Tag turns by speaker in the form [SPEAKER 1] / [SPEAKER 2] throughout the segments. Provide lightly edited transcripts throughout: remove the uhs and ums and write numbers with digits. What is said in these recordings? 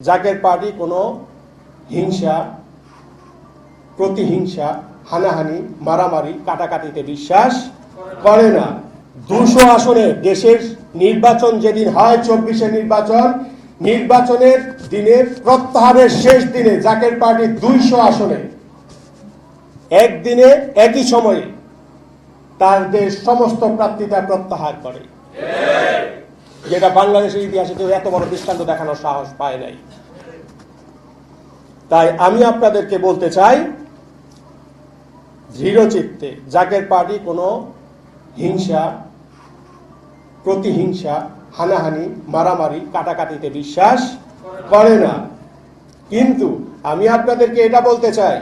[SPEAKER 1] Zaker party কোনো হিংসা, প্রতিহিংসা, হানাহানি, মারামারি, কাটাকাটিতে বিশ্বাস করে না। 200 আসনে দেশের নির্বাচন যেদিন হয়, 24-এর নির্বাচনের দিনের প্রত্যাহারের শেষ দিনে জাকের পার্টি 200 আসনে একদিনে একই সময়ে তাদের সমস্ত প্রার্থিতা প্রত্যাহার করে, যেটা বাংলাদেশের ইতিহাসে কেউ এত বড় দৃষ্টান্ত দেখানোর সাহস পায় নাই। তাই আমি আপনাদেরকে বলতে চাই, দৃঢ়চিত্তে জাকের পার্টি কোনো হিংসা, প্রতিহিংসা, হানাহানি, মারামারি, কাটাকাটিতে বিশ্বাস করে না। কিন্তু আমি আপনাদেরকে এটা বলতে চাই,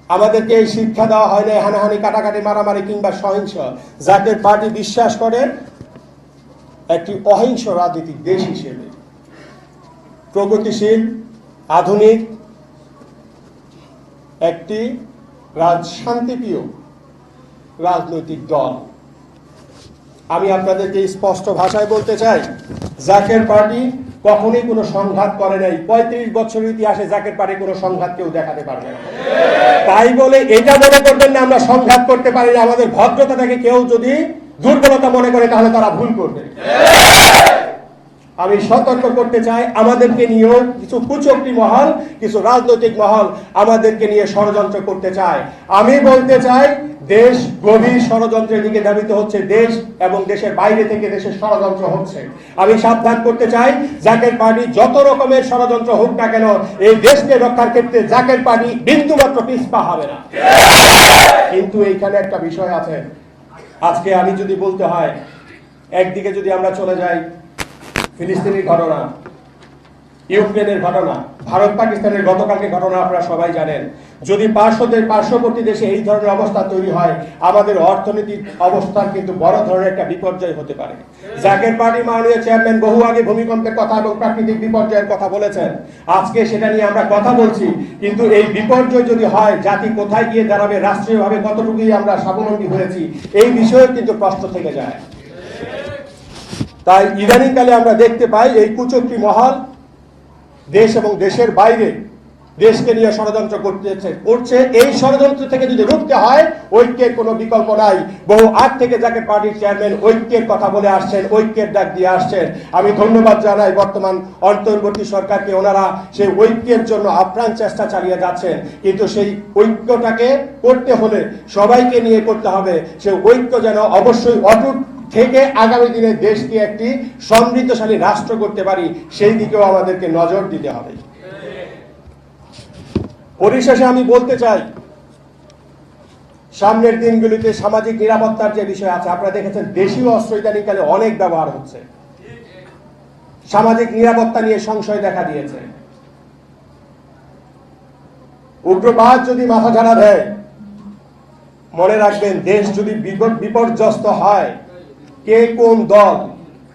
[SPEAKER 1] আমাদেরকে এই শিক্ষা দেওয়া হয় না হানাহানি, কাটাকাটি, মারামারি কিংবা সহিংস। জাকের পার্টি বিশ্বাস করে একটি অহিংস রাজনৈতিক দেশ হিসেবে, প্রগতিশীল আধুনিক একটি শান্তিপ্রিয় রাজনৈতিক দল। আমি আপনাদেরকে স্পষ্ট ভাষায় বলতে চাই, জাকের পার্টি কখনোই কোনো সংঘাত করে নাই। 35 বছরের ইতিহাসে জাকের পার্টি কোনো সংঘাত কেউ দেখাতে পারবে না। তাই বলে এটা মনে করবেন না আমরা সংঘাত করতে পারি না। আমাদের ভদ্রতাটাকে কেউ যদি দুর্বলতা মনে করে তাহলে তারা ভুল করবে। আমি সতর্ক করতে চাই, আমাদেরকে নিয়েও কিছু কুচক্রী মহল, কিছু রাজনৈতিক মহল আমাদেরকে নিয়ে ষড়যন্ত্র করতে চায়। আমি বলতে চাই, দেশ গভীর ষড়যন্ত্রের দিকে ধাবিত হচ্ছে। দেশ এবং দেশের বাইরে থেকে দেশের ষড়যন্ত্র হচ্ছে। আমি সাবধান করতে চাই, জাকের পার্টি যত রকমের ষড়যন্ত্র হোক না কেন, এই দেশকে রক্ষার ক্ষেত্রে জাকের পার্টি বিন্দুমাত্র পিছপা হবে না। কিন্তু এইখানে একটা বিষয় আছে। আজকে আমি যদি বলতে হয়, একদিকে যদি আমরা চলে যাই ফিলিস্তিনের ঘটনা, ইউক্রেনের ঘটনা, ভারত পাকিস্তানের গতকালকে ঘটনা আপনারা সবাই জানেন। যদি পার্শ্ববর্তী দেশে এই ধরনের অবস্থা তৈরি হয়, আমাদের অর্থনৈতিক অবস্থার কিন্তু বড় ধরনের একটা বিপর্যয় হতে পারে। জাকের পার্টি মাননীয় চেয়ারম্যান বহু আগে ভূমিকম্পের কথা এবং প্রাকৃতিক বিপর্যয়ের কথা বলেছেন। আজকে সেটা নিয়ে আমরা কথা বলছি, কিন্তু এই বিপর্যয় যদি হয়, জাতি কোথায় গিয়ে দাঁড়াবে, রাষ্ট্রীয়ভাবে কতটুকুই আমরা স্বাবলম্বী হয়েছি, এই বিষয়ে কিন্তু প্রশ্ন থেকে যায়। তাই ইদানিংকালে আমরা দেখতে পাই এই কুচক্রী মহল দেশ এবং দেশের বাইরে দেশকে নিয়ে ষড়যন্ত্র করছে। এই ষড়যন্ত্র থেকে যদি রুখতে হয়, ঐক্যের কোনো বিকল্প নাই। বহু আগ থেকে জাকের পার্টির চেয়ারম্যান ঐক্যের কথা বলে আসছেন, ঐক্যের ডাক দিয়ে আসছেন। আমি ধন্যবাদ জানাই বর্তমান অন্তর্বর্তী সরকারকে, ওনারা সেই ঐক্যের জন্য আপ্রাণ চেষ্টা চালিয়ে যাচ্ছেন। কিন্তু সেই ঐক্যটাকে করতে হলে সবাইকে নিয়ে করতে হবে। সেই ঐক্য যেন অবশ্যই অটুট থেকে আগামী দিনে দেশকে একটি সমৃদ্ধশালী রাষ্ট্র করতে পারি, সেই দিকেও আমাদেরকে নজর দিতে হবে। পরিশেষে আমি বলতে চাই, সামনের দিনগুলিতে সামাজিক নিরাপত্তার যে বিষয় আছে, আপনারা দেখেছেন দেশীয় অস্ত্র ইদানিংকালে অনেক ব্যবহার হচ্ছে। সামাজিক নিরাপত্তা নিয়ে সংশয় দেখা দিয়েছে। উগ্রবাদ যদি মাথা ঝাড়া দেয়, মনে রাখবেন দেশ যদি বিপর্যস্ত হয়, কে কোন দল,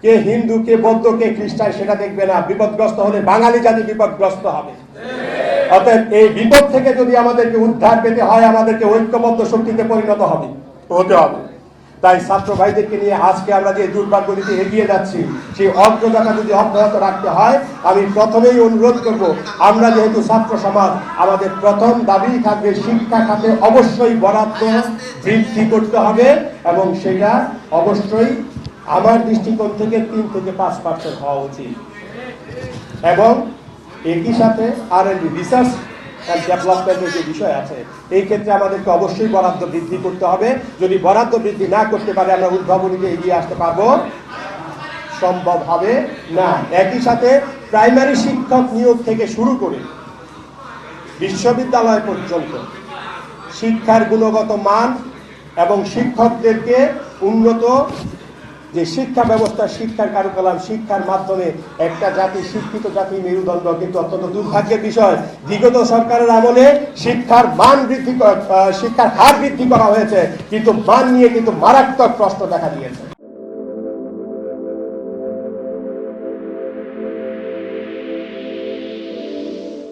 [SPEAKER 1] কে হিন্দু, কে বৌদ্ধ, কে খ্রিস্টান, সেটা দেখবে না। বিপদগ্রস্ত হলে বাঙালি জাতি বিপদগ্রস্ত হবে। অতএব এই বিপদ থেকে যদি আমাদেরকে উদ্ধার পেতে হয়, আমাদেরকে ঐক্যবদ্ধ শক্তিতে পরিণত হতে হবে। তাই ছাত্র ভাইদেরকে নিয়ে আজকে আমরা যে দুর্ভাগ্য নীতি এগিয়ে যাচ্ছি, সেই অগ্রযাত্রা যদি অব্যাহত রাখতে হয়, আমি প্রথমেই অনুরোধ করব, আমরা যেহেতু ছাত্র সমাজ, আমাদের প্রথম দাবি থাকবে শিক্ষা খাতে অবশ্যই বরাদ্দ বৃদ্ধি করতে হবে, এবং সেটা অবশ্যই আমার দৃষ্টিকোণ থেকে 3 থেকে 5% হওয়া উচিত। এবং একই সাথে R&D, রিসার্চ অ্যান্ড ডেভেলপমেন্টের যে বিষয় আছে, এই ক্ষেত্রে আমাদেরকে অবশ্যই বরাদ্দ বৃদ্ধি করতে হবে। যদি বরাদ্দ বৃদ্ধি না করতে পারে, আমরা উদ্ভাবনীতে এগিয়ে আসতে পারবো? সম্ভব হবে না। একই সাথে প্রাইমারি শিক্ষক নিয়োগ থেকে শুরু করে বিশ্ববিদ্যালয় পর্যন্ত শিক্ষার গুণগত মান এবং শিক্ষকদেরকে উন্নত যে শিক্ষা ব্যবস্থা, শিক্ষার কার্যক্রম, শিক্ষার মাধ্যমে একটা জাতি, শিক্ষিত জাতি মেরুদণ্ড। কিন্তু অত্যন্ত দুর্ভাগ্যের বিষয়, বিগত সরকারের আমলে শিক্ষার হার বৃদ্ধি করা হয়েছে, কিন্তু মান নিয়ে কিন্তু মারাত্মক প্রশ্ন দেখা দিয়েছে।